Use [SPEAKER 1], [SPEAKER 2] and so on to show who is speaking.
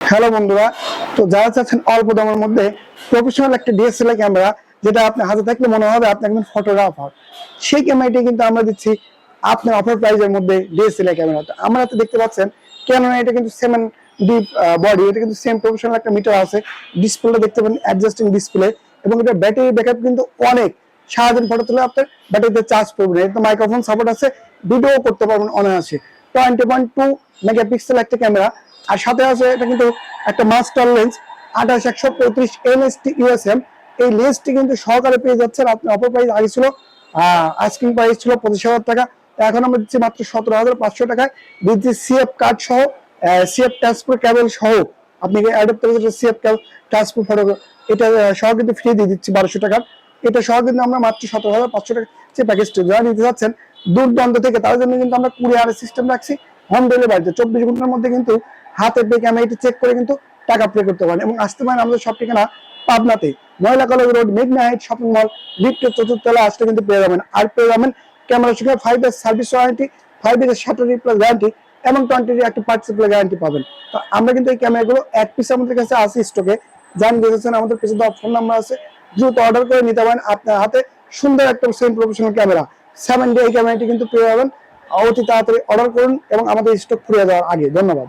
[SPEAKER 1] Hello বন্ধুরা, তো যারা চাচ্ছেন অল্প দামের মধ্যে প্রফেশনাল একটা ডিএসএলআর ক্যামেরা, যেটা আপনার হাতে থাকলে মনে হবে আপনি একজন ফটোগ্রাফার, সেই ক্যামেরাটি কিন্তু আমরা দিচ্ছি আপনার অফার প্রাইজের মধ্যে। ডিএসএলআর ক্যামেরা আমরা তো দেখতে পাচ্ছেন কেন, এটা কিন্তু 7D বডি, এটা কিন্তু সেম প্রফেশনাল একটা মিটার আছে। ডিসপ্লে দেখতে পাবেন অ্যাডজাস্টিং ডিসপ্লে, এবং এটা ব্যাটারি ব্যাকআপ কিন্তু অনেক। সারাদিন ফটো তুলে আপনার ব্যাটারিতে চার্জ পড়বে না। এটা মাইক্রোফোন সাপোর্ট আছে, ভিডিও করতে পারবেন অনায়াসে। 20.2 মেগাপিক্সেল একটা ক্যামেরা, আর সাথে আছে এটা কিন্তু একটা মাস্টার লেন্স 28-135 এনএসটি ইউএসএম। এই লেন্সটি কিন্তু সহকারে পেয়ে যাচ্ছেন। আপনি অফার প্রাইস আগে ছিল, আস্কিং প্রাইস ছিল 25,000 টাকা, এখন আমরা দিচ্ছি মাত্র 17,500 টাকায়। দিচ্ছি সিএফ কার্ড সহ, সিএফ ট্রান্সপোর্ট কেবল সহ। আপনি অ্যাডাপ্টার সিএফ ট্রান্সপোর্ট ফটো, এটা সহ কিন্তু ফ্রি দিয়ে দিচ্ছি 1200 টাকা। এটা সহ কিন্তু আমরা মাত্র 17,500 টাকা যে প্যাকেজটি যারা নিতে যাচ্ছেন দূর দূরান্ত থেকে, তার জন্য কিন্তু আমরা কুরিয়ারের সিস্টেম রাখছি। হোম ডেলিভারিতে 24 ঘন্টার মধ্যে কিন্তু হাতে পেয়ে ক্যামেরাটি চেক করে কিন্তু টাকা পে করতে পারেন, এবং আসতে পারেন আমাদের সব ঠিকানা পাবনাতে, ময়লা কলেজ রোড, মেঘনা হাইট শপিং মল, লিফটের 4th তলায় আসলে কিন্তু পেয়ে যাবেন। আর পেয়ে যাবেন ক্যামেরার সঙ্গে 5 years service warranty, 5 years shutter replace guarantee, এবং 20 একটা পার্টস রিপ্লেস গ্যারান্টি পাবেন। তো আমরা কিন্তু এই ক্যামেরাগুলো এক পিস আমাদের কাছে আছে স্টকে। জান দিয়েছেন আমাদের পেছনে দেওয়া ফোন নাম্বার আছে, দ্রুত অর্ডার করে নিতে পারেন। আপনার হাতে সুন্দর একটা সেম প্রফেশনাল ক্যামেরা 7D, এই ক্যামেরাটি কিন্তু পেয়ে যাবেন। অতি তাড়াতাড়ি অর্ডার করুন এবং আমাদের স্টক ফুরিয়ে যাওয়ার আগে। ধন্যবাদ।